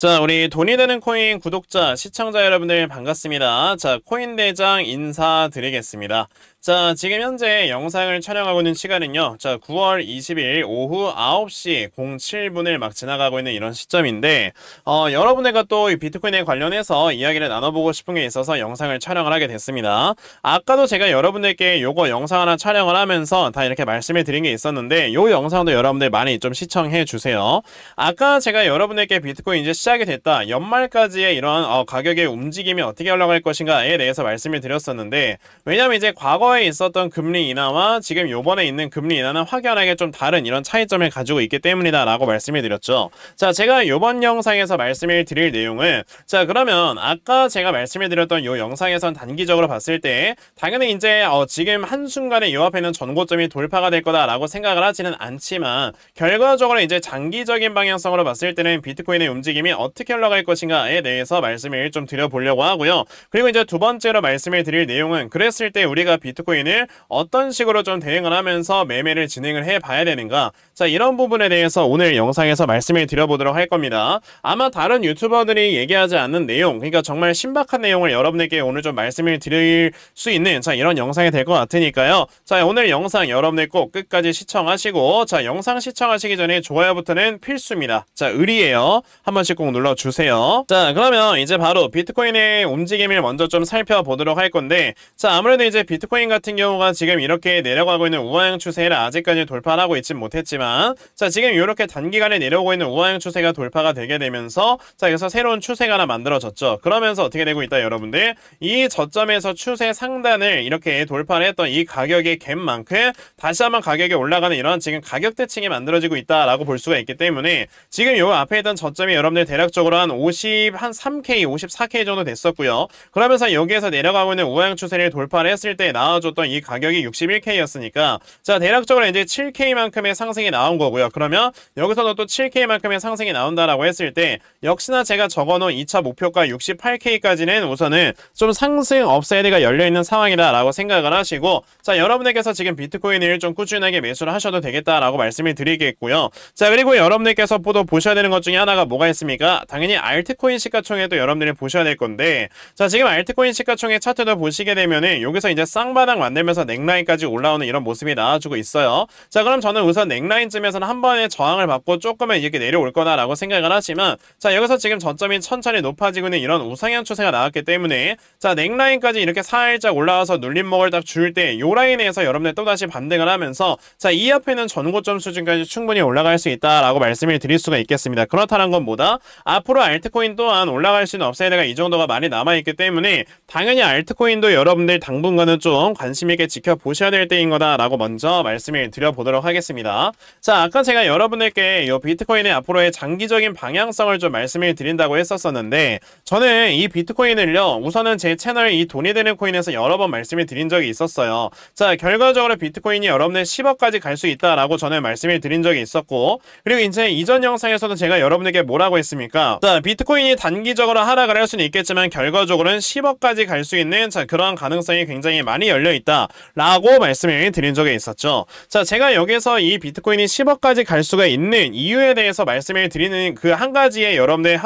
자, 우리 돈이 되는 코인 구독자, 시청자 여러분들 반갑습니다. 자, 코인대장 인사드리겠습니다. 자, 지금 현재 영상을 촬영하고 있는 시간은요. 자, 9월 20일 오후 9시 07분을 막 지나가고 있는 이런 시점인데, 여러분들과 또 이 비트코인에 관련해서 이야기를 나눠보고 싶은 게 있어서 영상을 촬영을 하게 됐습니다. 아까도 제가 여러분들께 요거 영상 하나 촬영을 하면서 다 이렇게 말씀을 드린 게 있었는데, 요 영상도 여러분들 많이 좀 시청해 주세요. 아까 제가 여러분들께 비트코인 이제 시작이 됐다. 연말까지의 이런 가격의 움직임이 어떻게 올라갈 것인가에 대해서 말씀을 드렸었는데, 왜냐면 이제 과거에 있었던 금리 인하와 지금 요번에 있는 금리 인하는 확연하게 좀 다른 이런 차이점을 가지고 있기 때문이다 라고 말씀을 드렸죠. 자, 제가 요번 영상에서 말씀을 드릴 내용은, 자, 그러면 아까 제가 말씀을 드렸던 요 영상에선 단기적으로 봤을 때 당연히 이제 지금 한순간에 요 앞에 있는 전고점이 돌파가 될 거다 라고 생각을 하지는 않지만, 결과적으로 이제 장기적인 방향성으로 봤을 때는 비트코인의 움직임이 어떻게 올라갈 것인가에 대해서 말씀을 좀 드려보려고 하고요. 그리고 이제 두 번째로 말씀을 드릴 내용은, 그랬을 때 우리가 비트코인을 어떤 식으로 좀 대응을 하면서 매매를 진행을 해 봐야 되는가, 자, 이런 부분에 대해서 오늘 영상에서 말씀을 드려보도록 할 겁니다. 아마 다른 유튜버들이 얘기하지 않는 내용, 그러니까 정말 신박한 내용을 여러분에게 오늘 좀 말씀을 드릴 수 있는, 자, 이런 영상이 될 것 같으니까요. 자, 오늘 영상 여러분들 꼭 끝까지 시청하시고, 자, 영상 시청하시기 전에 좋아요 버튼은 필수입니다. 자, 의리예요. 한 번씩 꼭 눌러주세요. 자, 그러면 이제 바로 비트코인의 움직임을 먼저 좀 살펴보도록 할 건데, 자, 아무래도 이제 비트코인 같은 경우가 지금 이렇게 내려가고 있는 우하형 추세를 아직까지 돌파를 하고 있진 못했지만, 자, 지금 이렇게 단기간에 내려오고 있는 우하형 추세가 돌파가 되게 되면서, 자, 여기서 새로운 추세가 하나 만들어졌죠. 그러면서 어떻게 되고 있다, 여러분들? 이 저점에서 추세 상단을 이렇게 돌파를 했던 이 가격의 갭만큼 다시 한번 가격이 올라가는 이런 지금 가격 대칭이 만들어지고 있다라고 볼 수가 있기 때문에, 지금 요 앞에 있던 저점이 여러분들 대략적으로 한 3K, 54K 정도 됐었고요. 그러면서 여기에서 내려가고 있는 우하형 추세를 돌파를 했을 때 나와줬던 이 가격이 61K였으니까, 자, 대략적으로 이제 7K만큼의 상승이 나온 거고요. 그러면 여기서도 또 7K만큼의 상승이 나온다라고 했을 때, 역시나 제가 적어놓은 2차 목표가 68K까지는 우선은 좀 상승 업사이드가 열려있는 상황이다라고 생각을 하시고, 자, 여러분들께서 지금 비트코인을 좀 꾸준하게 매수를 하셔도 되겠다라고 말씀을 드리겠고요. 자, 그리고 여러분들께서 또 보셔야 되는 것 중에 하나가 뭐가 있습니까? 당연히 알트코인 시가총액도 여러분들이 보셔야 될 건데, 자, 지금 알트코인 시가총액 차트도 보시게 되면은 여기서 이제 쌍바닥 만들면서 넥라인까지 올라오는 이런 모습이 나와주고 있어요. 자, 그럼 저는 우선 넥라인쯤에서는 한 번에 저항을 받고 조금은 이렇게 내려올 거다라고 생각을 하지만, 자, 여기서 지금 저점이 천천히 높아지고 있는 이런 우상향 추세가 나왔기 때문에, 자, 넥라인까지 이렇게 살짝 올라와서 눌림목을 딱 줄 때 요 라인에서 여러분들 또다시 반등을 하면서, 자, 이 앞에 있는 전고점 수준까지 충분히 올라갈 수 있다라고 말씀을 드릴 수가 있겠습니다. 그렇다는 건 뭐다? 앞으로 알트코인 또한 올라갈 수 있는 업사이드가 이 정도가 많이 남아있기 때문에 당연히 알트코인도 여러분들 당분간은 좀 관심있게 지켜보셔야 될 때인 거다라고 먼저 말씀을 드려보도록 하겠습니다. 자, 아까 제가 여러분들께 이 비트코인의 앞으로의 장기적인 방향성을 좀 말씀을 드린다고 했었었는데, 저는 이 비트코인을요, 우선은 제 채널 이 돈이 되는 코인에서 여러 번 말씀을 드린 적이 있었어요. 자, 결과적으로 비트코인이 여러분들 10억까지 갈 수 있다라고 저는 말씀을 드린 적이 있었고, 그리고 이제 이전 영상에서도 제가 여러분에게 뭐라고 했습니까? 자, 비트코인이 단기적으로 하락을 할 수는 있겠지만 결과적으로는 10억까지 갈 수 있는, 자, 그러한 가능성이 굉장히 많이 열려있다 라고 말씀을 드린 적이 있었죠. 자, 제가 여기서 이 비트코인이 10억까지 갈 수가 있는 이유에 대해서 말씀을 드리는 그 한 가지의 여러분들의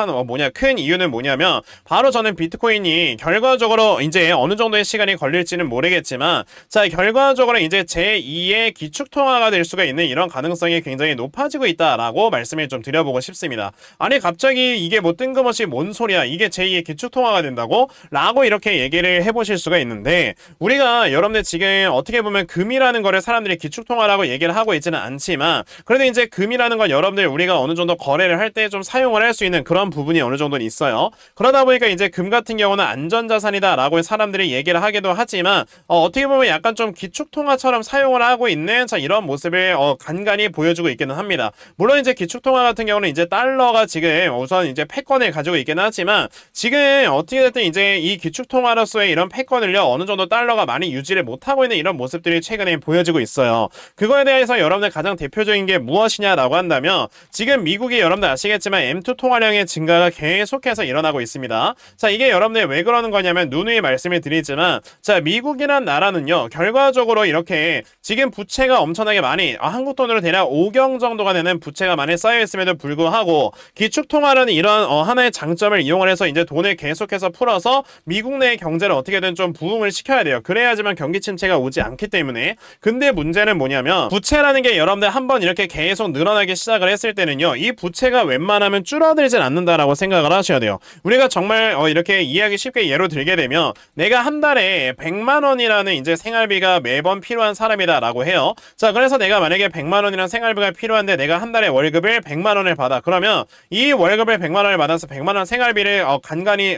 큰 이유는 뭐냐면, 바로 저는 비트코인이 결과적으로 이제 어느 정도의 시간이 걸릴지는 모르겠지만, 자, 결과적으로 이제 제2의 기축통화가 될 수가 있는 이런 가능성이 굉장히 높아지고 있다라고 말씀을 좀 드려보고 싶습니다. 아니, 갑자기 이게 뭐 뜬금없이 뭔 소리야, 이게 제2의 기축통화가 된다고? 라고 이렇게 얘기를 해보실 수가 있는데, 우리가 여러분들 지금 어떻게 보면 금이라는 거를 사람들이 기축통화라고 얘기를 하고 있지는 않지만, 그래도 이제 금이라는 건 여러분들 우리가 어느 정도 거래를 할 때 좀 사용을 할 수 있는 그런 부분이 어느 정도는 있어요. 그러다 보니까 이제 금 같은 경우는 안전자산이다 라고 사람들이 얘기를 하기도 하지만, 어떻게 보면 약간 좀 기축통화처럼 사용을 하고 있는, 자, 이런 모습을 간간히 보여주고 있기는 합니다. 물론 이제 기축통화 같은 경우는 이제 달러가 지금 우선 이제 패권을 가지고 있기는 하지만, 지금 어떻게 됐든 이제 이 기축통화로서의 이런 패권을요, 어느 정도 달러가 많이 유지를 못하고 있는 이런 모습들이 최근에 보여지고 있어요. 그거에 대해서 여러분들 가장 대표적인 게 무엇이냐라고 한다면, 지금 미국이 여러분들 아시겠지만 M2 통화량의 증가가 계속해서 일어나고 있습니다. 자, 이게 여러분들 왜 그러는 거냐면, 누누이 말씀을 드리지만, 자, 미국이란 나라는요, 결과적으로 이렇게 지금 부채가 엄청나게 많이, 한국 돈으로 대략 5경 정도가 되는 부채가 많이 쌓여 있음에도 불구하고 기축통화 신용화라는 이런 하나의 장점을 이용을 해서 이제 돈을 계속해서 풀어서 미국 내 경제를 어떻게든 좀 부흥을 시켜야 돼요. 그래야지만 경기 침체가 오지 않기 때문에. 근데 문제는 뭐냐면 부채라는 게 여러분들 한번 이렇게 계속 늘어나기 시작을 했을 때는요, 이 부채가 웬만하면 줄어들진 않는다라고 생각을 하셔야 돼요. 우리가 정말 이렇게 이해하기 쉽게 예로 들게 되면 내가 한 달에 100만 원이라는 이제 생활비가 매번 필요한 사람이다라고 해요. 자, 그래서 내가 만약에 100만 원이라는 생활비가 필요한데 내가 한 달에 월급을 100만 원을 받아. 그러면 이 월급을 100만 원을 받아서 100만 원 생활비를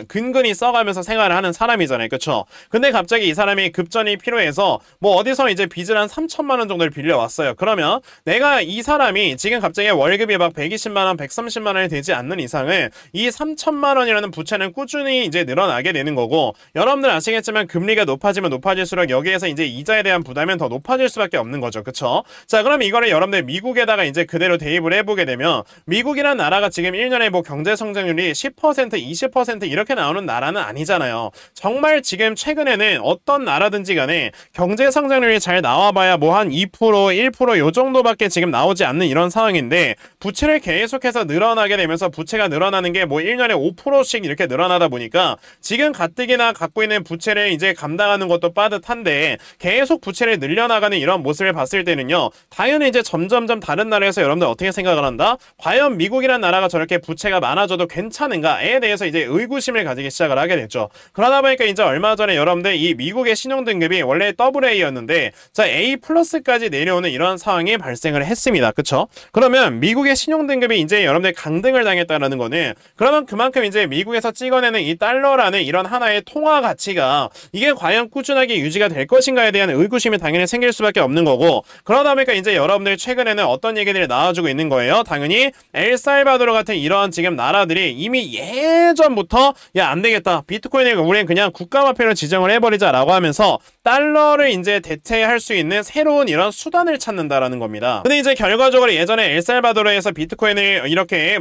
근근히 써가면서 생활을 하는 사람이잖아요. 그쵸? 근데 갑자기 이 사람이 급전이 필요해서 뭐 어디서 이제 빚을 한 3천만 원 정도를 빌려왔어요. 그러면 내가 이 사람이 지금 갑자기 월급이 막 120만 원, 130만 원이 되지 않는 이상은 이 3천만 원이라는 부채는 꾸준히 이제 늘어나게 되는 거고, 여러분들 아시겠지만 금리가 높아지면 높아질수록 여기에서 이제 이자에 대한 부담은 더 높아질 수밖에 없는 거죠. 그쵸? 자, 그럼 이거를 여러분들 미국에다가 이제 그대로 대입을 해보게 되면, 미국이란 나라가 지금 1년에 뭐 경제 성장률이 10%, 20% 이렇게 나오는 나라는 아니잖아요. 정말 지금 최근에는 어떤 나라든지 간에 경제 성장률이 잘 나와봐야 뭐 한 2%, 1% 요 정도밖에 지금 나오지 않는 이런 상황인데, 부채를 계속해서 늘어나게 되면서 부채가 늘어나는 게 뭐 1년에 5%씩 이렇게 늘어나다 보니까 지금 가뜩이나 갖고 있는 부채를 이제 감당하는 것도 빠듯한데 계속 부채를 늘려나가는 이런 모습을 봤을 때는요, 당연히 이제 점점점 다른 나라에서 여러분들 어떻게 생각을 한다? 과연 미국이란 나라가 저렇게 부채가 많아져도 괜찮은가에 대해서 이제 의구심을 가지기 시작을 하게 됐죠. 그러다 보니까 이제 얼마 전에 여러분들 이 미국의 신용등급이 원래 AA였는데 자, A+까지 내려오는 이런 상황이 발생을 했습니다. 그쵸? 그러면 미국의 신용등급이 이제 여러분들 강등을 당했다는 거는, 그러면 그만큼 이제 미국에서 찍어내는 이 달러라는 이런 하나의 통화 가치가 이게 과연 꾸준하게 유지가 될 것인가에 대한 의구심이 당연히 생길 수밖에 없는 거고, 그러다 보니까 이제 여러분들 최근에는 어떤 얘기들이 나와주고 있는 거예요? 당연히 엘살바도르 같은 이런 지금 나라들이 이미 예전부터 야, 안 되겠다, 비트코인을 우리는 그냥 국가화폐로 지정을 해버리자 라고 하면서 달러를 이제 대체할 수 있는 새로운 이런 수단을 찾는다라는 겁니다. 근데 이제 결과적으로 예전에 엘살바도르에서 비트코인을 이렇게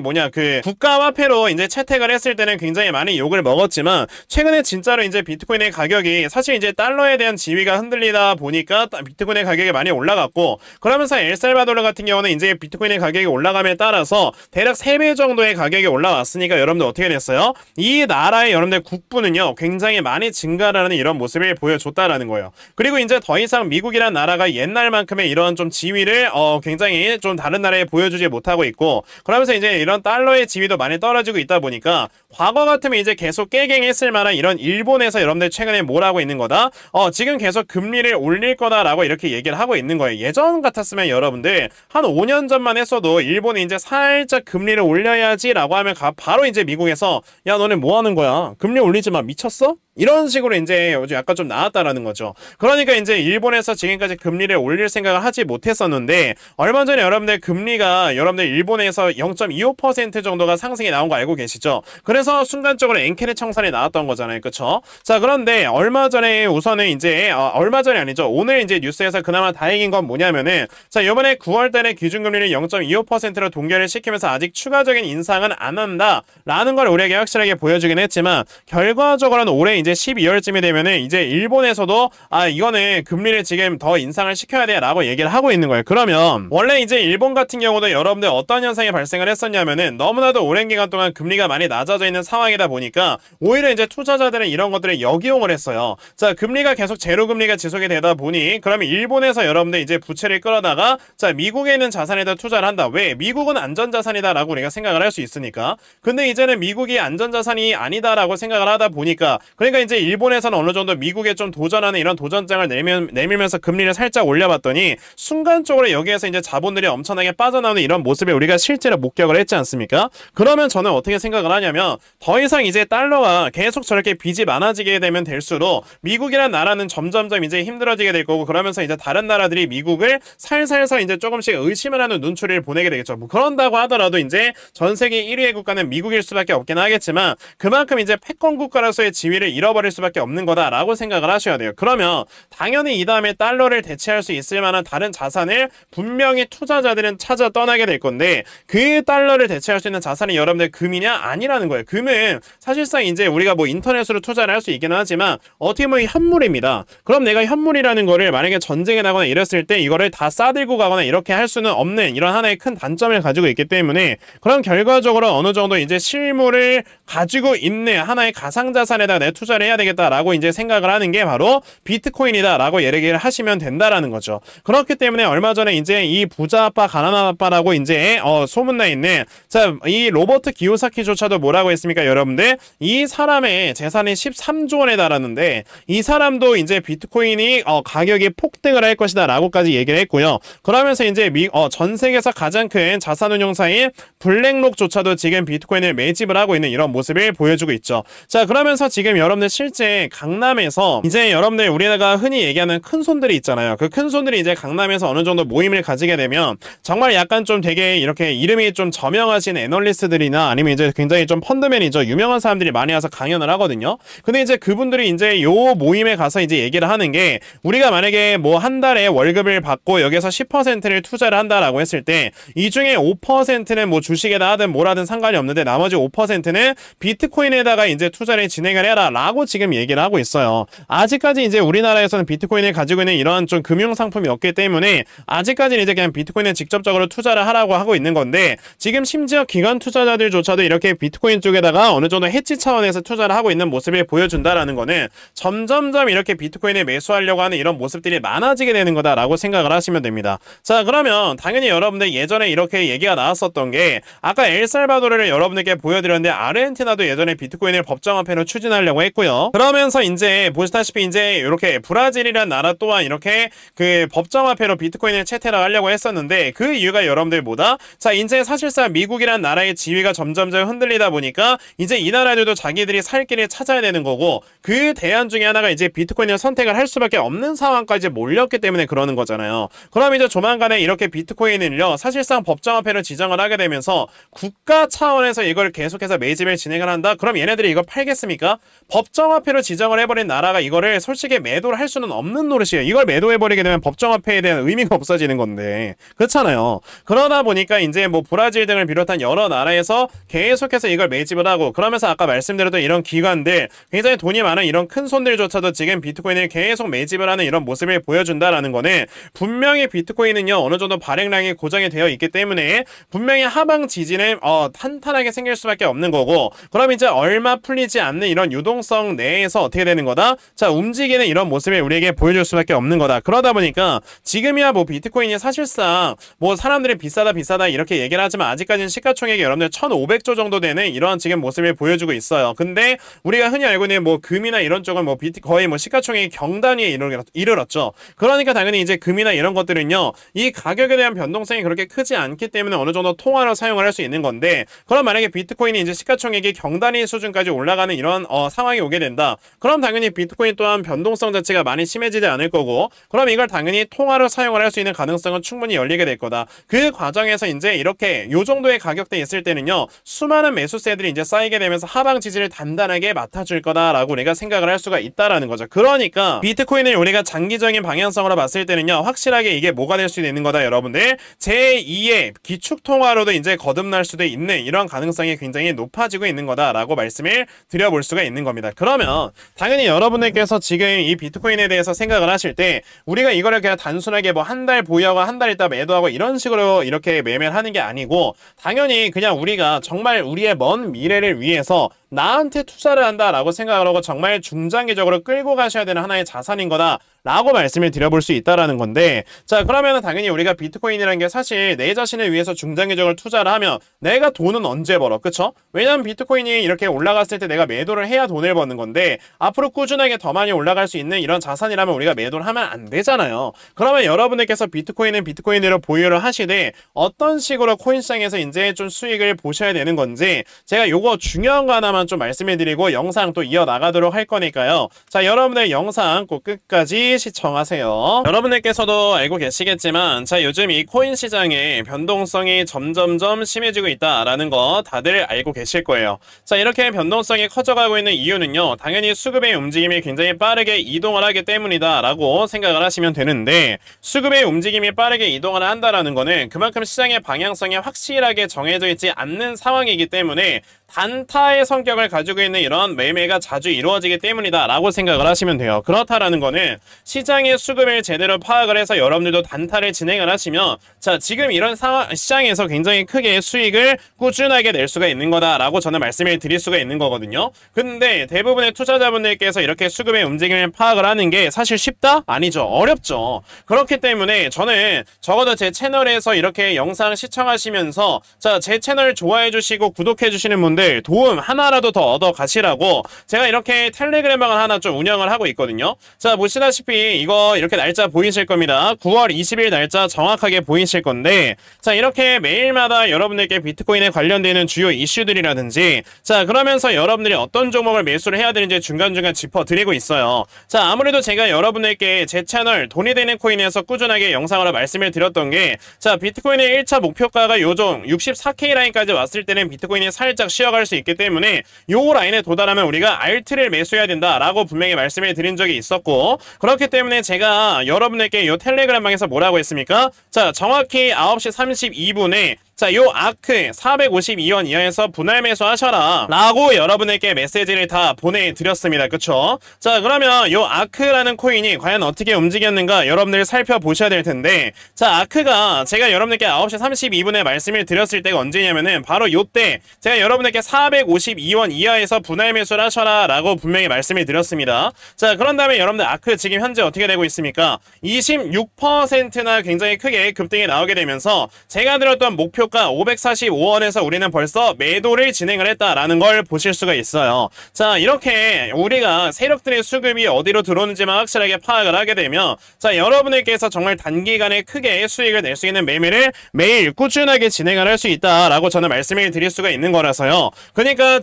국가화폐로 이제 채택을 했을 때는 굉장히 많이 욕을 먹었지만, 최근에 진짜로 이제 비트코인의 가격이 사실 이제 달러에 대한 지위가 흔들리다 보니까 비트코인의 가격이 많이 올라갔고, 그러면서 엘살바도르 같은 경우는 이제 비트코인의 가격이 올라감에 따라서 대략 3배 정도의 가격이 올라왔으니까 여러분들 어떻게 됐어요? 이 나라의 여러분들 국부는요 굉장히 많이 증가하는 이런 모습을 보여줬다라는 거예요. 그리고 이제 더 이상 미국이란 나라가 옛날만큼의 이런 좀 지위를 굉장히 좀 다른 나라에 보여주지 못하고 있고, 그러면서 이제 이런 달러의 지위도 많이 떨어지고 있다 보니까 과거 같으면 이제 계속 깨갱했을 만한 이런 일본에서 여러분들 최근에 뭘 하고 있는 거다? 지금 계속 금리를 올릴 거다라고 이렇게 얘기를 하고 있는 거예요. 예전 같았으면 여러분들 한 5년 전만 했어도 일본이 이제 살짝 금리를 올려야지 라고 하면 바로 이제 미국에서 야, 너네 뭐 하는 거야? 금리 올리지 마. 미쳤어? 이런 식으로 이제 약간 좀 나왔다라는 거죠. 그러니까 이제 일본에서 지금까지 금리를 올릴 생각을 하지 못했었는데, 얼마 전에 여러분들 금리가 여러분들 일본에서 0.25% 정도가 상승이 나온 거 알고 계시죠? 그래서 순간적으로 엔케르 청산이 나왔던 거잖아요. 그쵸? 자, 그런데 얼마 전에 우선은 이제 얼마 전이 아니죠. 오늘 이제 뉴스에서 그나마 다행인 건 뭐냐면은, 자, 이번에 9월 달에 기준금리를 0.25%로 동결을 시키면서 아직 추가적인 인상은 안 한다라는 걸 우리에게 확실하게 보여주긴 했지만, 결과적으로는 올해 이제 12월쯤이 되면은 이제 일본에서도 이거는 금리를 지금 더 인상을 시켜야 돼 라고 얘기를 하고 있는 거예요. 그러면 원래 이제 일본 같은 경우도 여러분들 어떤 현상이 발생을 했었냐면은, 너무나도 오랜 기간 동안 금리가 많이 낮아져 있는 상황이다 보니까 오히려 이제 투자자들은 이런 것들을 역이용을 했어요. 자, 금리가 계속 제로 금리가 지속이 되다 보니 그러면 일본에서 여러분들 이제 부채를 끌어다가 자, 미국에 있는 자산에다 투자를 한다. 왜? 미국은 안전자산이다 라고 우리가 생각을 할 수 있으니까. 근데 이제는 미국이 안전자산이 아니다 라고 생각을 하다 보니까, 그러니까 이제 일본에서는 어느 정도 미국에 좀 도전하는 이런 도전장을 내밀면서 금리를 살짝 올려봤더니 순간적으로 여기에서 이제 자본들이 엄청나게 빠져나오는 이런 모습을 우리가 실제로 목격을 했지 않습니까? 그러면 저는 어떻게 생각을 하냐면, 더 이상 이제 달러가 계속 저렇게 빚이 많아지게 되면 될수록 미국이란 나라는 점점점 이제 힘들어지게 될 거고, 그러면서 이제 다른 나라들이 미국을 살살살 이제 조금씩 의심을 하는 눈초리를 보내게 되겠죠. 뭐 그런다고 하더라도 이제 전 세계 1위의 국가는 미국일 수밖에 없긴 하겠지만, 그만큼 이제 패권 국가로서의 지위를 잃어버릴 수밖에 없는 거다라고 생각을 하셔야 돼요. 그러면 당연히 이 다음에 달러를 대체할 수 있을 만한 다른 자산을 분명히 투자자들은 찾아 떠나게 될 건데, 그 달러를 대체할 수 있는 자산이 여러분들 금이냐? 아니라는 거예요. 금은 사실상 이제 우리가 뭐 인터넷으로 투자를 할 수 있기는 하지만 어떻게 보면 현물입니다. 그럼 내가 현물이라는 거를 만약에 전쟁에 나거나 이랬을 때 이거를 다 싸들고 가거나 이렇게 할 수는 없는 이런 하나의 큰 단점을 가지고 있기 때문에, 그럼 결과적으로 어느 정도 이제 실물을 가지고 있는 하나의 가상자산에다가 내 투자를 해야 되겠다라고 이제 생각을 하는 게 바로 비트코인이다라고 얘기를 하시면 된다라는 거죠. 그렇기 때문에 얼마 전에 이제 이 부자 아빠 가난한 아빠라고 이제 소문나 있는, 자, 이 로버트 기요사키조차도 뭐라고 했습니까, 여러분들? 이 사람의 재산이 13조 원에 달하는데 이 사람도 이제 비트코인이 가격이 폭등을 할 것이다 라고까지 얘기를 했고요. 그러면서 이제 전 세계에서 가장 큰 자산운용사인 블랙록조차도 지금 비트코인을 매집을 하고 있는 이런 모습을 보여주고 있죠. 자, 그러면서 지금 여러분들 실제 강남에서 이제 여러분들 우리가 흔히 얘기하는 큰손들이 있잖아요. 그 큰손들이 이제 강남에서 어느 정도 모임을 가지게 되면 정말 약간 좀 되게 이렇게 이름이 좀 저명하신 애널리스트들이나 아니면 이제 굉장히 좀 펀드매니저 유명한 사람들이 많이 와서 강연을 하거든요. 근데 이제 그분들이 이제 요 모임에 가서 이제 얘기를 하는 게, 우리가 만약에 뭐 한 달에 월급을 받고 여기서 10%를 투자를 한다라고 했을 때 이 중에 5%는 뭐 주식에다 하든 뭐라든 상관이 없는데 나머지 5%는 비트코인에다가 이제 투자를 진행을 해라 라고 지금 얘기를 하고 있어요. 아직까지 이제 우리나라에서는 비트코인을 가지고 있는 이런 좀 금융상품이 없기 때문에 아직까지는 이제 그냥 비트코인에 직접적으로 투자를 하라고 하고 있는 건데, 지금 심지어 기관 투자자들조차도 이렇게 비트코인 쪽에다가 어느 정도 해치 차원에서 투자를 하고 있는 모습을 보여준다라는 거는 점점점 이렇게 비트코인에 매수하려고 하는 이런 모습들이 많아지게 되는 거다라고 생각을 하시면 됩니다. 자, 그러면 당연히 여러분들 예전에 이렇게 얘기가 나왔었던 게, 아까 엘살바도르를 여러분들께 보여드렸는데 아르헨티나도 예전에 비트코인을 법정화폐로 추진하려고 했고요. 그러면서 이제 보시다시피 이제 이렇게 브라질이란 나라 또한 이렇게 그 법정화폐로 비트코인을 채택을 하려고 했었는데, 그 이유가 여러분들 뭐다? 자, 이제 사실상 미국이란 나라의 지위가 점점점 흔들리다 보니까 이제 이 나라들도 자기들이 살 길을 찾아야 되는 거고, 그 대안 중에 하나가 이제 비트코인을 선택을 할 수밖에 없는 상황까지 몰렸기 때문에 그러는 거잖아요. 그럼 이제 조만간에 이렇게 비트코인을요 사실상 법정화폐로 지정을 하게 되면서 국가 차원에서 이걸 계속해서 매집을 진행을 한다? 그럼 얘네들이 이걸 팔겠습니까? 법정화폐로 지정을 해버린 나라가 이거를 솔직히 매도를 할 수는 없는 노릇이에요. 이걸 매도해버리게 되면 법정화폐에 대한 의미가 없어지는 건데, 그렇잖아요. 그러다 보니까 이제 뭐 브라질 등을 비롯한 여러 나라에서 계속해서 이걸 매집을 하고, 그러면서 아까 말씀드렸던 이런 기관들, 굉장히 돈이 많은 이런 큰 손들조차도 지금 비트코인을 계속 매집을 하는 이런 모습을 보여준다라는 거는, 분명히 비트코인은요 어느 정도 발행량이 고정이 되어 있기 때문에 분명히 하방 지지는 탄탄하게 생길 수밖에 없는 거고, 그럼 이제 얼마 풀리지 않는 이런 유동성 내에서 어떻게 되는 거다? 자, 움직이는 이런 모습을 우리에게 보여줄 수밖에 없는 거다. 그러다 보니까 지금이야 뭐 비트코인이 사실상 뭐 사람들이 비싸다 이렇게 얘기를 하지만 아직까지는 시가총액이 여러분들 1,500조 정도 되는 이런 지금 모습을 보여주고 있어요. 근데 우리가 흔히 알고 있는 뭐 금이나 이런 쪽은 뭐 거의 뭐 시가총액이 경단위에 이르렀죠. 그러니까 당연히 이제 금이나 이런 것들은요 이 가격에 대한 변동성이 그렇게 크지 않기 때문에 어느 정도 통화로 사용을 할 수 있는 건데, 그럼 만약에 비트코인이 이제 시가총액이 경단위 수준까지 올라가는 이런 상황이 오게 된다. 그럼 당연히 비트코인 또한 변동성 자체가 많이 심해지지 않을 거고, 그럼 이걸 당연히 통화로 사용을 할 수 있는 가능성은 충분히 열리게 될 거다. 그 과정에서 이제 이렇게 요 정도의 가격대에 있을 때는요 수많은 매수세들이 이제 쌓이게 되면서 하방 지지를 단단하게 맡아줄 거다라고 우리가 생각을 할 수가 있다라는 거죠. 그러니까 비트코인을 우리가 장기적인 방향성으로 봤을 때는요 확실하게 이게 뭐가 될 수 있는 거다, 여러분들. 제2의 기축통화로도 이제 거듭날 수도 있는 이런 가능성이 굉장히 높아지고 있는 거다라고 말씀을 드려볼 수가 있는 겁니다. 그러면 당연히 여러분들께서 지금 이 비트코인에 대해서 생각을 하실 때, 우리가 이거를 그냥 단순하게 뭐 한 달 보유하고 한 달 있다 매도하고 이런 식으로 이렇게 매매를 하는 게 아니고, 당연히 그냥 우리가 정말 우리의 먼 미래를 위해서 나한테 투자를 한다라고 생각을 하고 정말 중장기적으로 끌고 가셔야 되는 하나의 자산인 거다 라고 말씀을 드려볼 수 있다라는 건데, 자, 그러면은 당연히 우리가 비트코인이라는 게 사실 내 자신을 위해서 중장기적으로 투자를 하면 내가 돈은 언제 벌어, 그쵸? 왜냐면 비트코인이 이렇게 올라갔을 때 내가 매도를 해야 돈을 버는 건데, 앞으로 꾸준하게 더 많이 올라갈 수 있는 이런 자산이라면 우리가 매도를 하면 안 되잖아요. 그러면 여러분들께서 비트코인은 비트코인으로 보유를 하시되 어떤 식으로 코인시장에서 이제 좀 수익을 보셔야 되는 건지, 제가 요거 중요한 거 하나만 좀 말씀해 드리고 영상 또 이어나가도록 할 거니까요. 자, 여러분들 영상 꼭 끝까지 시청하세요. 여러분들께서도 알고 계시겠지만, 자, 요즘 이 코인 시장의 변동성이 점점점 심해지고 있다라는 거 다들 알고 계실 거예요. 자, 이렇게 변동성이 커져가고 있는 이유는요 이유는요, 당연히 수급의 움직임이 굉장히 빠르게 이동을 하기 때문이다 라고 생각을 하시면 되는데, 수급의 움직임이 빠르게 이동을 한다라는 거는 그만큼 시장의 방향성이 확실하게 정해져 있지 않는 상황이기 때문에 단타의 성격을 가지고 있는 이런 매매가 자주 이루어지기 때문이다 라고 생각을 하시면 돼요. 그렇다라는 거는 시장의 수급을 제대로 파악을 해서 여러분들도 단타를 진행을 하시면, 자, 지금 이런 시장에서 굉장히 크게 수익을 꾸준하게 낼 수가 있는 거다 라고 저는 말씀을 드릴 수가 있는 거거든요. 근데 대부분의 투자자분들께서 이렇게 수급의 움직임을 파악을 하는 게 사실 쉽다? 아니죠. 어렵죠. 그렇기 때문에 저는 적어도 제 채널에서 이렇게 영상 시청하시면서, 자, 제 채널 좋아해 주시고 구독해 주시는 분들 도움 하나라도 더 얻어 가시라고 제가 이렇게 텔레그램방을 하나 좀 운영을 하고 있거든요. 자, 보시다시피 이거 이렇게 날짜 보이실 겁니다. 9월 20일 날짜 정확하게 보이실 건데, 자, 이렇게 매일마다 여러분들께 비트코인에 관련되는 주요 이슈들이라든지, 자, 그러면서 여러분들이 어떤 종목을 매수를 해야 되는지 중간중간 짚어드리고 있어요. 자, 아무래도 제가 여러분들께 제 채널 돈이 되는 코인에서 꾸준하게 영상으로 말씀을 드렸던 게, 자, 비트코인의 1차 목표가가 요정 64K 라인까지 왔을 때는 비트코인이 살짝 쉬어갈 수 있기 때문에 요 라인에 도달하면 우리가 알트를 매수해야 된다라고 분명히 말씀을 드린 적이 있었고, 그렇기 때문에 제가 여러분들께 요 텔레그램방에서 뭐라고 했습니까? 자, 정확히 9시 32분에 자, 요 아크 452원 이하에서 분할 매수하셔라 라고 여러분에게 메시지를 다 보내드렸습니다. 그쵸? 자, 그러면 요 아크라는 코인이 과연 어떻게 움직였는가 여러분들 살펴보셔야 될 텐데, 자, 아크가 제가 여러분들께 9시 32분에 말씀을 드렸을 때가 언제냐면은 바로 요때 제가 여러분들께 452원 이하에서 분할 매수를 하셔라 라고 분명히 말씀을 드렸습니다. 자, 그런 다음에 여러분들 아크 지금 현재 어떻게 되고 있습니까? 26%나 굉장히 크게 급등이 나오게 되면서 제가 드렸던 목표 가 545원에서 우리는 벌써 매도를 진행을 했다라는 걸 보실 수가 있어요. 자, 이렇게 우리가 세력들의 수급이 어디로 들어오는지만 확실하게 파악을 하게 되면, 자, 여러분들께서 정말 단기간에 크게 수익을 낼 수 있는 매매를 매일 꾸준하게 진행을 할 수 있다라고 저는 말씀을 드릴 수가 있는 거라서요. 그러니까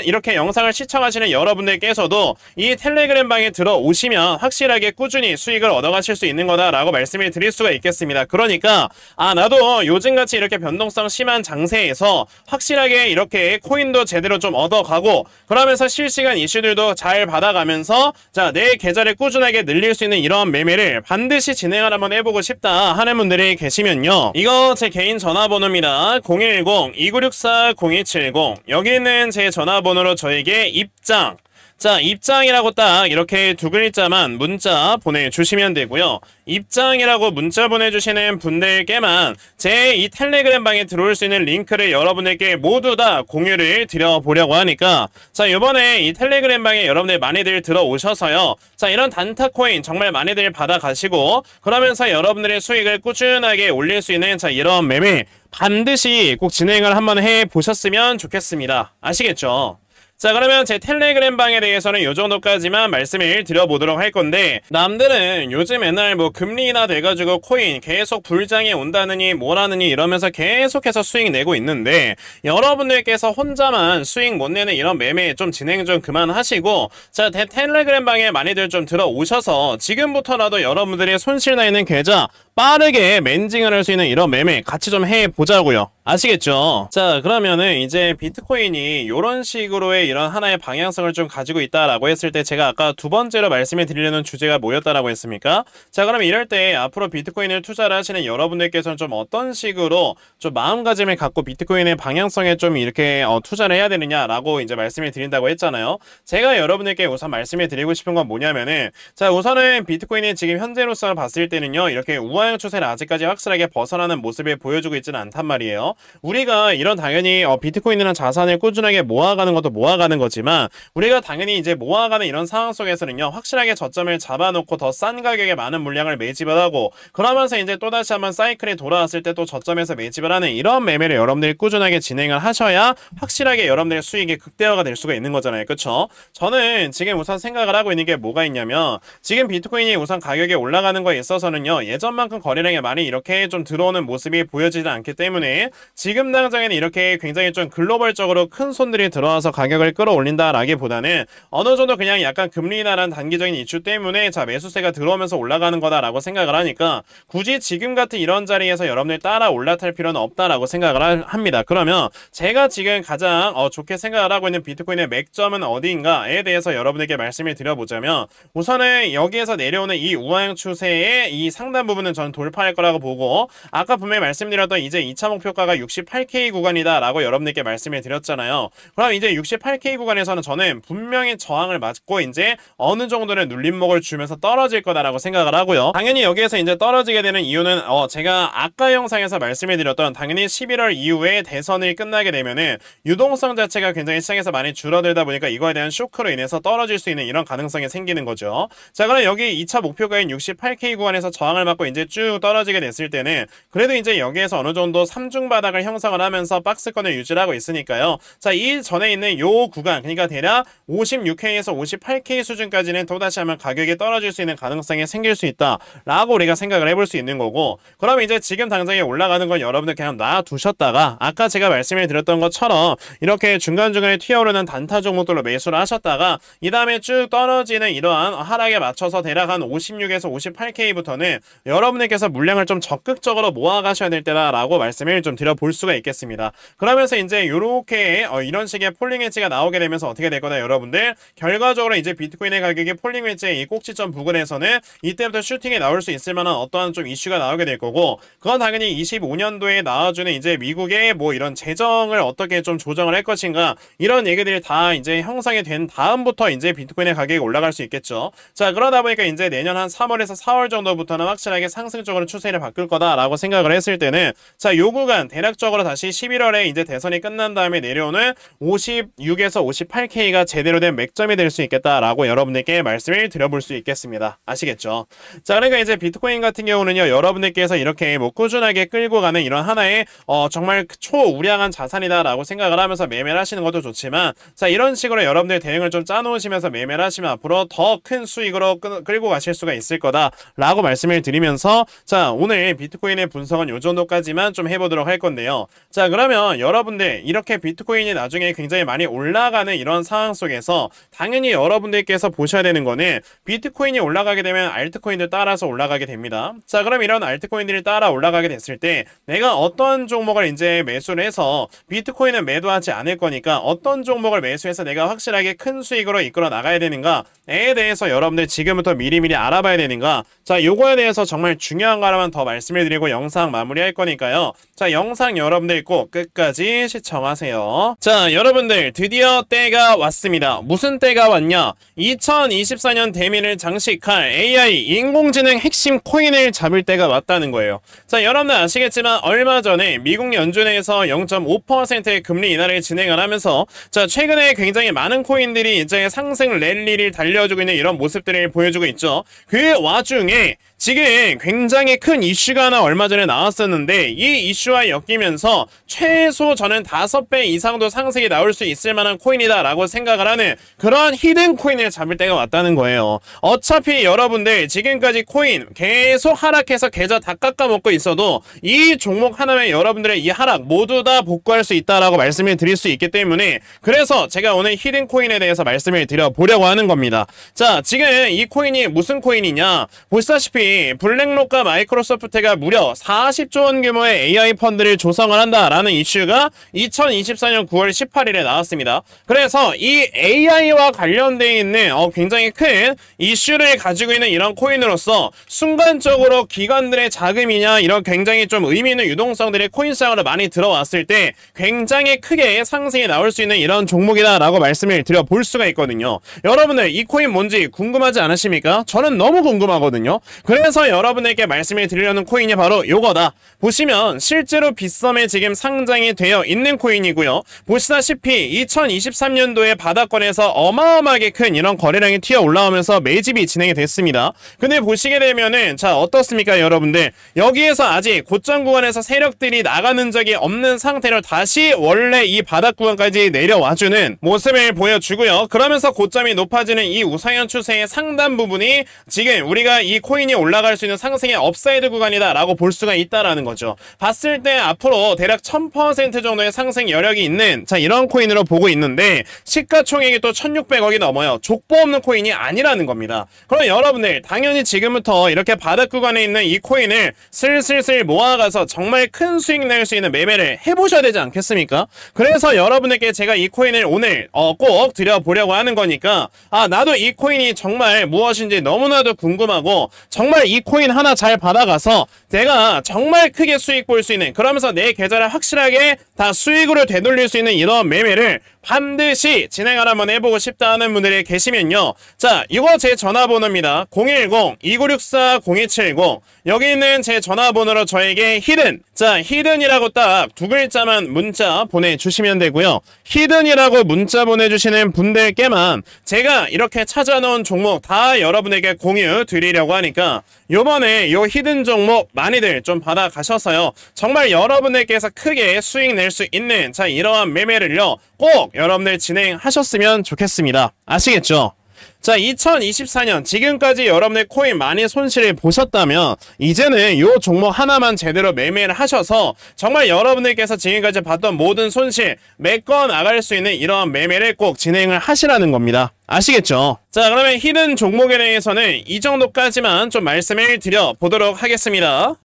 이렇게 영상을 시청하시는 여러분들께서도 이 텔레그램 방에 들어오시면 확실하게 꾸준히 수익을 얻어가실 수 있는 거다라고 말씀을 드릴 수가 있겠습니다. 그러니까 나도 요즘같이 이렇게 변동성 심한 장세에서 확실하게 이렇게 코인도 제대로 좀 얻어가고, 그러면서 실시간 이슈들도 잘 받아가면서, 자, 내 계좌를 꾸준하게 늘릴 수 있는 이런 매매를 반드시 진행을 한번 해보고 싶다 하는 분들이 계시면요, 이거 제 개인 전화번호입니다. 010-2964-0270. 여기 있는 제 전화번호로 저에게 입장, 자, 입장이라고 딱 이렇게 두 글자만 문자 보내주시면 되고요. 입장이라고 문자 보내주시는 분들께만 제 이 텔레그램 방에 들어올 수 있는 링크를 여러분에게 모두 다 공유를 드려보려고 하니까, 자, 이번에 이 텔레그램 방에 여러분들 많이들 들어오셔서요, 자, 이런 단타 코인 정말 많이들 받아가시고, 그러면서 여러분들의 수익을 꾸준하게 올릴 수 있는, 자, 이런 매매 반드시 꼭 진행을 한번 해보셨으면 좋겠습니다. 아시겠죠? 자, 그러면 제 텔레그램 방에 대해서는 요 정도까지만 말씀을 드려보도록 할 건데, 남들은 요즘 맨날 뭐 금리나 돼가지고 코인 계속 불장에 온다느니 뭐라느니 이러면서 계속해서 수익 내고 있는데, 여러분들께서 혼자만 수익 못 내는 이런 매매 좀 진행 좀 그만하시고, 자, 텔레그램 방에 많이들 좀 들어오셔서 지금부터라도 여러분들의 손실 나 있는 계좌 빠르게 멘징을 할 수 있는 이런 매매 같이 좀 해보자고요. 아시겠죠? 자, 그러면은 이제 비트코인이 이런 식으로의 이런 하나의 방향성을 좀 가지고 있다라고 했을 때, 제가 아까 두 번째로 말씀을 드리려는 주제가 뭐였다라고 했습니까? 자, 그러면 이럴 때 앞으로 비트코인을 투자를 하시는 여러분들께서는 좀 어떤 식으로 좀 마음가짐을 갖고 비트코인의 방향성에 좀 이렇게 투자를 해야 되느냐라고 이제 말씀을 드린다고 했잖아요. 제가 여러분들께 우선 말씀을 드리고 싶은 건 뭐냐면은, 자, 우선은 비트코인이 지금 현재로서 봤을 때는요, 이렇게 우하형 추세를 아직까지 확실하게 벗어나는 모습을 보여주고 있지는 않단 말이에요. 우리가 이런 당연히 비트코인이라는 자산을 꾸준하게 모아가는 것도 모아가는 거지만, 우리가 당연히 이제 모아가는 이런 상황 속에서는요, 확실하게 저점을 잡아놓고 더 싼 가격에 많은 물량을 매집을 하고, 그러면서 이제 또다시 한번 사이클이 돌아왔을 때 또 저점에서 매집을 하는 이런 매매를 여러분들이 꾸준하게 진행을 하셔야 확실하게 여러분들의 수익이 극대화가 될 수가 있는 거잖아요. 그쵸? 저는 지금 우선 생각을 하고 있는 게 뭐가 있냐면, 지금 비트코인이 우선 가격이 올라가는 거에 있어서는요, 예전만큼 거래량이 많이 이렇게 좀 들어오는 모습이 보여지지 않기 때문에 지금 당장에는 이렇게 굉장히 좀 글로벌적으로 큰 손들이 들어와서 가격을 가격을 끌어올린다라기보다는 어느 정도 그냥 약간 금리 인하라는 단기적인 이슈 때문에 자 매수세가 들어오면서 올라가는 거다라고 생각을 하니까 굳이 지금 같은 이런 자리에서 여러분들 따라 올라탈 필요는 없다라고 생각을 합니다. 그러면 제가 지금 가장 좋게 생각을 하고 있는 비트코인의 맥점은 어디인가에 대해서 여러분에게 말씀을 드려보자면 우선은 여기에서 내려오는 이 우하향 추세의 이 상단 부분은 저는 돌파할 거라고 보고 아까 분명히 말씀드렸던 이제 2차 목표가가 68K 구간이다 라고 여러분들께 말씀을 드렸잖아요. 그럼 이제 68K 구간에서는 저는 분명히 저항을 맞고 이제 어느 정도는 눌림목을 주면서 떨어질 거다라고 생각을 하고요. 당연히 여기에서 이제 떨어지게 되는 이유는 제가 아까 영상에서 말씀을 드렸던 당연히 11월 이후에 대선이 끝나게 되면은 유동성 자체가 굉장히 시장에서 많이 줄어들다 보니까 이거에 대한 쇼크로 인해서 떨어질 수 있는 이런 가능성이 생기는 거죠. 자, 그럼 여기 2차 목표가인 68K 구간에서 저항을 맞고 이제 쭉 떨어지게 됐을 때는 그래도 이제 여기에서 어느 정도 3중 바닥을 형성을 하면서 박스권을 유지를 하고 있으니까요. 자, 이 전에 있는 요 구간 그러니까 대략 56K에서 58K 수준까지는 또다시 한번 가격이 떨어질 수 있는 가능성이 생길 수 있다 라고 우리가 생각을 해볼 수 있는 거고, 그럼 이제 지금 당장에 올라가는 건 여러분들 그냥 놔두셨다가 아까 제가 말씀을 드렸던 것처럼 이렇게 중간중간에 튀어오르는 단타 종목들로 매수를 하셨다가 이 다음에 쭉 떨어지는 이러한 하락에 맞춰서 대략 한 56에서 58K부터는 여러분들께서 물량을 좀 적극적으로 모아가셔야 될 때다라고 말씀을 좀 드려볼 수가 있겠습니다. 그러면서 이제 요렇게 이런 식의 폴링 웨지가 나오게 되면서 어떻게 될 거다 여러분들, 결과적으로 이제 비트코인의 가격이 폴링 웨지의 이 꼭지점 부근에서는 이때부터 슈팅이 나올 수 있을 만한 어떠한 좀 이슈가 나오게 될 거고, 그건 당연히 25년도에 나와주는 이제 미국의 뭐 이런 재정을 어떻게 좀 조정을 할 것인가 이런 얘기들이 다 이제 형성이 된 다음부터 이제 비트코인의 가격이 올라갈 수 있겠죠. 자, 그러다 보니까 이제 내년 한 3월에서 4월 정도부터는 확실하게 상승적으로 추세를 바꿀 거다라고 생각을 했을 때는 자, 요 구간 대략적으로 다시 11월에 이제 대선이 끝난 다음에 내려오는 56에서 58K가 제대로 된 맥점이 될 수 있겠다라고 여러분들께 말씀을 드려볼 수 있겠습니다. 아시겠죠? 자, 그러니까 이제 비트코인 같은 경우는요, 여러분들께서 이렇게 뭐 꾸준하게 끌고 가는 이런 하나의 정말 초우량한 자산이다라고 생각을 하면서 매매를 하시는 것도 좋지만, 자, 이런 식으로 여러분들 대응을 좀 짜놓으시면서 매매를 하시면 앞으로 더 큰 수익으로 끌고 가실 수가 있을 거다라고 말씀을 드리면서, 자, 오늘 비트코인의 분석은 요 정도까지만 좀 해보도록 할 건데요. 자, 그러면 여러분들 이렇게 비트코인이 나중에 굉장히 많이 올라가는 이런 상황 속에서 당연히 여러분들께서 보셔야 되는 거는 비트코인이 올라가게 되면 알트코인들 따라서 올라가게 됩니다. 자, 그럼 이런 알트코인들이 따라 올라가게 됐을 때 내가 어떤 종목을 이제 매수를 해서 비트코인은 매도하지 않을 거니까 어떤 종목을 매수해서 내가 확실하게 큰 수익으로 이끌어 나가야 되는가에 대해서 여러분들 지금부터 미리미리 알아봐야 되는가, 자, 요거에 대해서 정말 중요한 거 하나만 더 말씀을 드리고 영상 마무리할 거니까요. 자, 영상 여러분들 꼭 끝까지 시청하세요. 자, 여러분들 드디어 때가 왔습니다. 무슨 때가 왔냐? 2024년 대미를 장식할 AI 인공지능 핵심 코인을 잡을 때가 왔다는 거예요. 자, 여러분들 아시겠지만 얼마 전에 미국 연준에서 0.5%의 금리 인하를 진행을 하면서 자, 최근에 굉장히 많은 코인들이 이제 상승 랠리를 달려주고 있는 이런 모습들을 보여주고 있죠. 그 와중에 지금 굉장히 큰 이슈가 하나 얼마 전에 나왔었는데 이 이슈와 엮이면서 최소 저는 5배 이상도 상승이 나올 수 있을 만한 코인이다 라고 생각을 하는 그런 히든 코인을 잡을 때가 왔다는 거예요. 어차피 여러분들 지금까지 코인 계속 하락해서 계좌 다 깎아먹고 있어도 이 종목 하나에 여러분들의 이 하락 모두 다 복구할 수 있다라고 말씀을 드릴 수 있기 때문에, 그래서 제가 오늘 히든 코인에 대해서 말씀을 드려보려고 하는 겁니다. 자, 지금 이 코인이 무슨 코인이냐, 보시다시피 블랙록과 마이크로소프트가 무려 40조 원 규모의 AI 펀드를 조성을 한다라는 이슈가 2024년 9월 18일에 나왔습니다. 그래서 이 AI와 관련되어 있는 굉장히 큰 이슈를 가지고 있는 이런 코인으로서 순간적으로 기관들의 자금이냐 이런 굉장히 좀 의미 있는 유동성들이 코인 시장으로 많이 들어왔을 때 굉장히 크게 상승이 나올 수 있는 이런 종목이다라고 말씀을 드려볼 수가 있거든요. 여러분들 이 코인 뭔지 궁금하지 않으십니까? 저는 너무 궁금하거든요. 그래서 여러분에게 말씀을 드리려는 코인이 바로 요거다. 보시면 실제로 빗썸에 지금 상장이 되어 있는 코인이고요. 보시다시피 2023년도에 바닥권에서 어마어마하게 큰 이런 거래량이 튀어 올라오면서 매집이 진행이 됐습니다. 근데 보시게 되면은 자, 어떻습니까 여러분들? 여기에서 아직 고점 구간에서 세력들이 나가는 적이 없는 상태로 다시 원래 이 바닥 구간까지 내려와주는 모습을 보여주고요. 그러면서 고점이 높아지는 이 우상향 추세의 상단 부분이 지금 우리가 이 코인이 올라갈 수 있는 상승의 업사이드 구간이다 라고 볼 수가 있다라는 거죠. 봤을 때 앞으로 대략 1000% 정도의 상승 여력이 있는 자, 이런 코인으로 보고 있는데 시가총액이 또 1600억이 넘어요. 족보 없는 코인이 아니라는 겁니다. 그럼 여러분들 당연히 지금부터 이렇게 바닥 구간에 있는 이 코인을 슬슬슬 모아가서 정말 큰 수익 낼 수 있는 매매를 해보셔야 되지 않겠습니까? 그래서 여러분들께 제가 이 코인을 오늘 꼭 드려보려고 하는 거니까 나도 이 코인이 정말 무엇인지 너무나도 궁금하고 정말 이 코인 하나 잘 받아가서 내가 정말 크게 수익 볼 수 있는, 그러면서 내 계좌를 확실하게 다 수익으로 되돌릴 수 있는 이런 매매를 반드시 진행을 한번 해보고 싶다 하는 분들이 계시면요. 자, 이거 제 전화번호입니다. 010-2964-0270. 여기 있는 제 전화번호로 저에게 히든, 자, 히든이라고 딱 두 글자만 문자 보내주시면 되고요. 히든이라고 문자 보내주시는 분들께만 제가 이렇게 찾아놓은 종목 다 여러분에게 공유 드리려고 하니까 요번에 요 히든 종목 많이들 좀 받아가셔서요. 정말 여러분들께서 크게 수익 낼 수 있는 자, 이러한 매매를요. 꼭 여러분들 진행하셨으면 좋겠습니다. 아시겠죠? 자, 2024년 지금까지 여러분들 코인 많이 손실을 보셨다면 이제는 요 종목 하나만 제대로 매매를 하셔서 정말 여러분들께서 지금까지 봤던 모든 손실 메꿔 나갈 수 있는 이러한 매매를 꼭 진행을 하시라는 겁니다. 아시겠죠? 자, 그러면 히든 종목에 대해서는 이 정도까지만 좀 말씀을 드려보도록 하겠습니다.